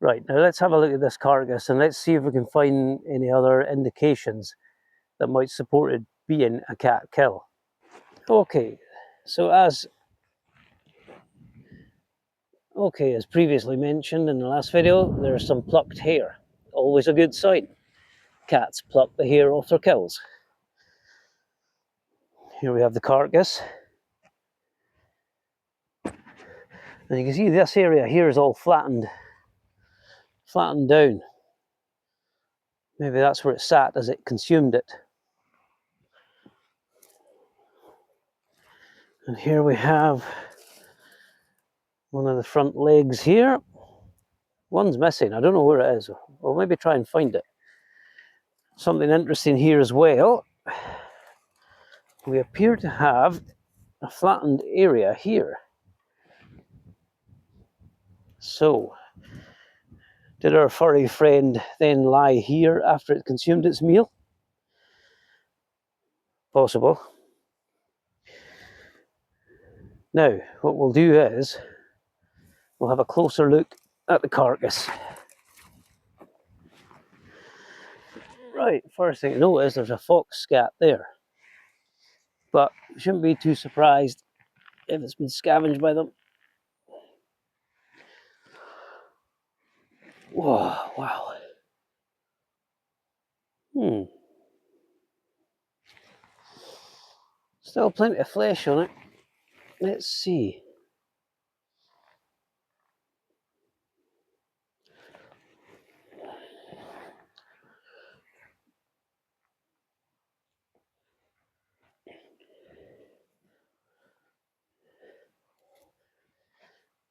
Right, now let's have a look at this carcass and let's see if we can find any other indications that might support it being a cat kill. Okay, so as previously mentioned in the last video, there's some plucked hair. Always a good sign. Cats pluck the hair off their kills. Here we have the carcass. And you can see this area here is all flattened down. Maybe that's where it sat as it consumed it. And here we have one of the front legs here. One's missing, I don't know where it is. We'll maybe try and find it. Something interesting here as well. We appear to have a flattened area here. So, did our furry friend then lie here after it consumed its meal? Possible. Now, what we'll do is, we'll have a closer look at the carcass. Right, first thing to notice, there's a fox scat there. But we shouldn't be too surprised if it's been scavenged by them. Whoa, wow. Still plenty of flesh on it. Let's see.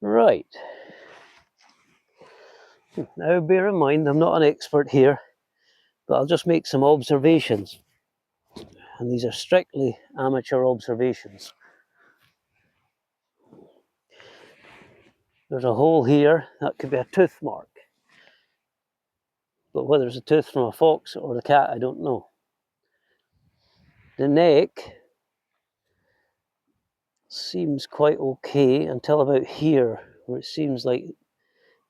Right. Now bear in mind, I'm not an expert here, but I'll just make some observations. And these are strictly amateur observations. There's a hole here, that could be a tooth mark. But whether it's a tooth from a fox or the cat, I don't know. The neck seems quite okay until about here, where it seems like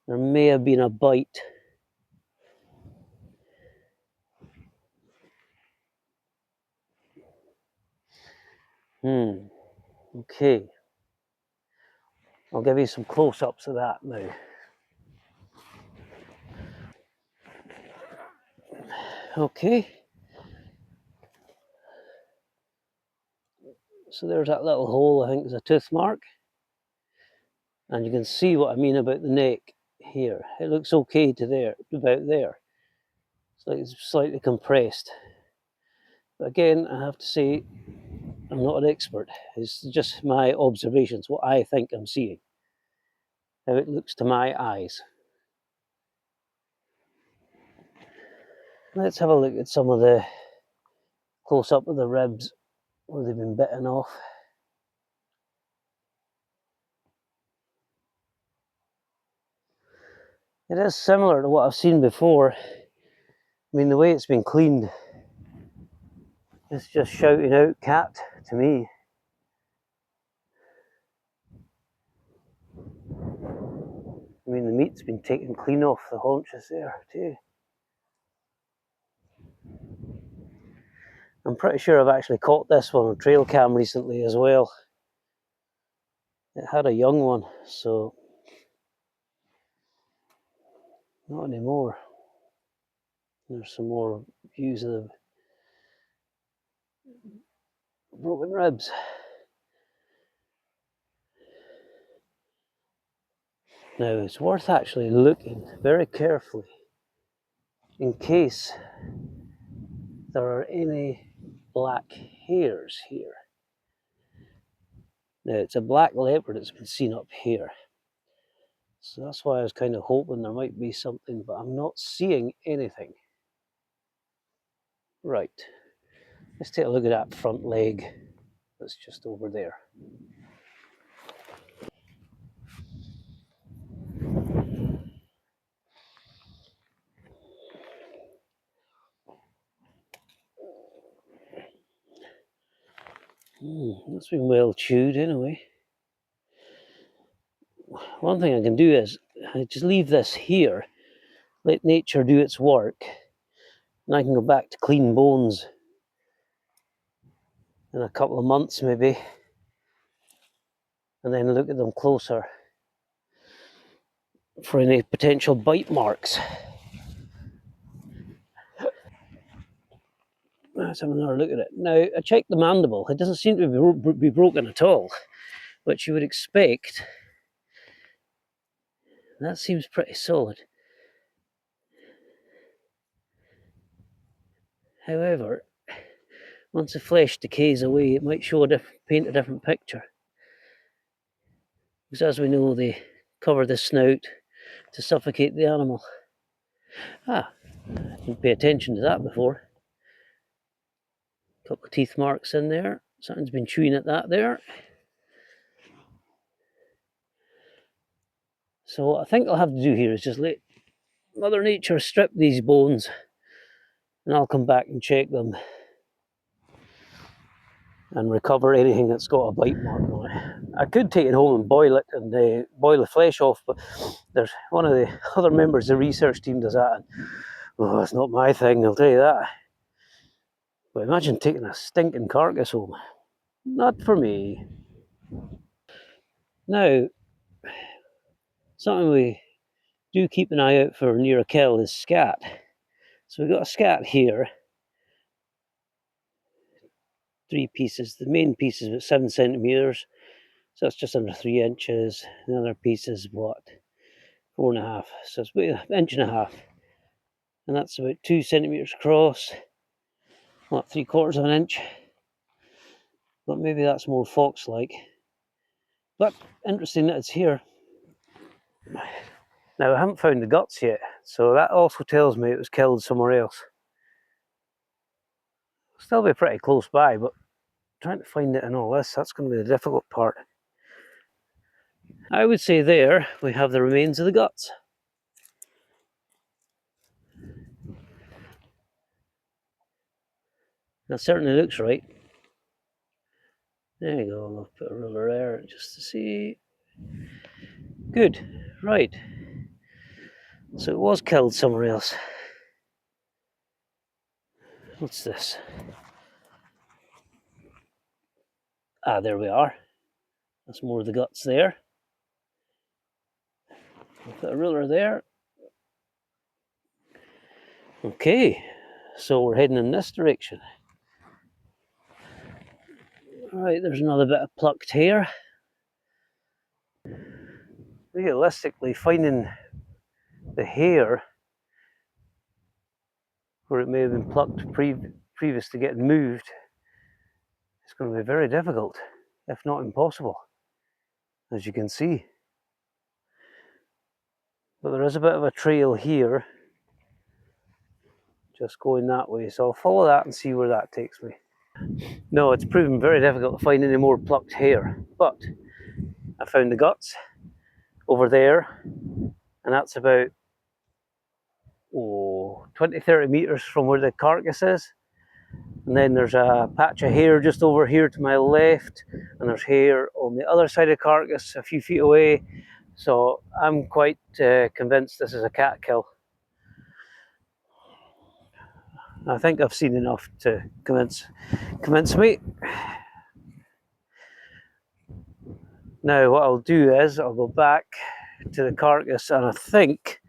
there may have been a bite. Okay. I'll give you some close-ups of that now. Okay. So there's that little hole, I think is a tooth mark. And you can see what I mean about the neck here. It looks okay to there, about there. It's like it's slightly compressed. But again, I have to say, I'm not an expert. It's just my observations, what I think I'm seeing. How it looks to my eyes. Let's have a look at some of the close-up of the ribs where they've been bitten off. It is similar to what I've seen before. I mean, the way it's been cleaned, it's just shouting out cat to me. I mean, the meat's been taken clean off the haunches there too. I'm pretty sure I've actually caught this one on trail cam recently as well. It had a young one, so not anymore. There's some more views of the broken ribs. Now it's worth actually looking very carefully in case there are any black hairs here. Now it's a black leopard that's been seen up here. So that's why I was kind of hoping there might be something, but I'm not seeing anything. Right, let's take a look at that front leg that's just over there. That's been well chewed anyway. One thing I can do is I just leave this here let nature do its work, and I can go back to clean bones in a couple of months maybe, and then look at them closer for any potential bite marks. Let's have another look at it. Now, I checked the mandible. It doesn't seem to be broken at all, which you would expect. That seems pretty solid. However, once the flesh decays away, it might paint a different picture. Because as we know, they cover the snout to suffocate the animal. I didn't pay attention to that before. Couple of teeth marks in there. Something's been chewing at that there. So what I think I'll have to do here is just let Mother Nature strip these bones, and I'll come back and check them and recover anything that's got a bite mark on it. I could take it home and boil it and boil the flesh off, but there's one of the other members of the research team does that, and it's not my thing, I'll tell you that. But imagine taking a stinking carcass home. Not for me. Now, something we do keep an eye out for near a kill is scat. So we've got a scat here. 3 pieces. The main piece is about 7 centimetres. So that's just under 3 inches. The other piece is what? 4.5. So it's about 1.5 inches. And that's about 2 centimetres across. What, 3/4 of an inch? But maybe that's more fox-like. But interesting that it's here. Now I haven't found the guts yet, so that also tells me it was killed somewhere else. Still be pretty close by, but trying to find it in all this, that's going to be the difficult part. I would say there we have the remains of the guts. That certainly looks right. There you go, I'll put a ruler there just to see. Good, right. So it was killed somewhere else. What's this? Ah, there we are. That's more of the guts there. I'll put a ruler there. Okay, so we're heading in this direction. Alright, there's another bit of plucked hair. Realistically, finding the hair where it may have been plucked previous to getting moved, it's going to be very difficult, if not impossible, as you can see. But there is a bit of a trail here, just going that way, so I'll follow that and see where that takes me. No, it's proven very difficult to find any more plucked hair, but I found the guts over there, and that's about 20-30 metres from where the carcass is. And then there's a patch of hair just over here to my left, and there's hair on the other side of the carcass a few feet away. So I'm quite convinced this is a cat kill. I think I've seen enough to convince me. Now what I'll do is I'll go back to the carcass, and I think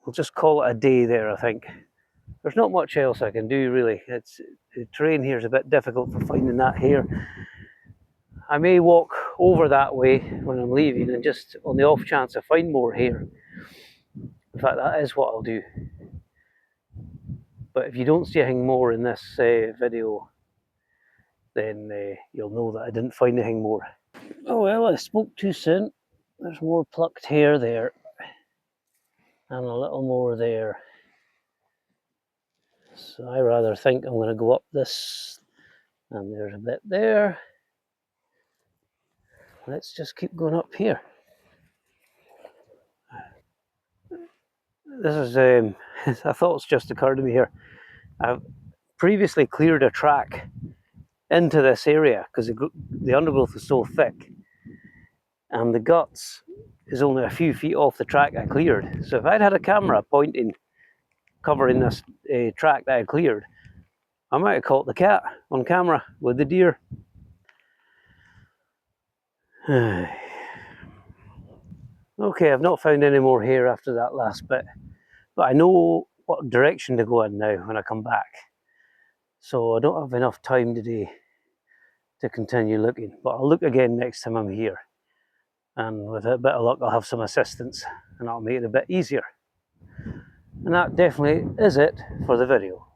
we'll just call it a day there. I think there's not much else I can do really. The terrain here is a bit difficult for finding that hair. I may walk over that way when I'm leaving, and just on the off chance I find more hair. In fact, that is what I'll do. But if you don't see anything more in this video, then you'll know that I didn't find anything more. Oh well, I spoke too soon. There's more plucked hair there, and a little more there. So I rather think I'm going to go up this, and there's a bit there. Let's just keep going up here. This is a thought's just occurred to me here. I've previously cleared a track into this area because the undergrowth is so thick, and the guts is only a few feet off the track I cleared. So if I'd had a camera pointing, covering this track that I cleared, I might have caught the cat on camera with the deer. Okay, I've not found any more hair after that last bit, but I know what direction to go in now when I come back. So I don't have enough time today to continue looking, but I'll look again next time I'm here. And with a bit of luck, I'll have some assistance and that'll make it a bit easier. And that definitely is it for the video.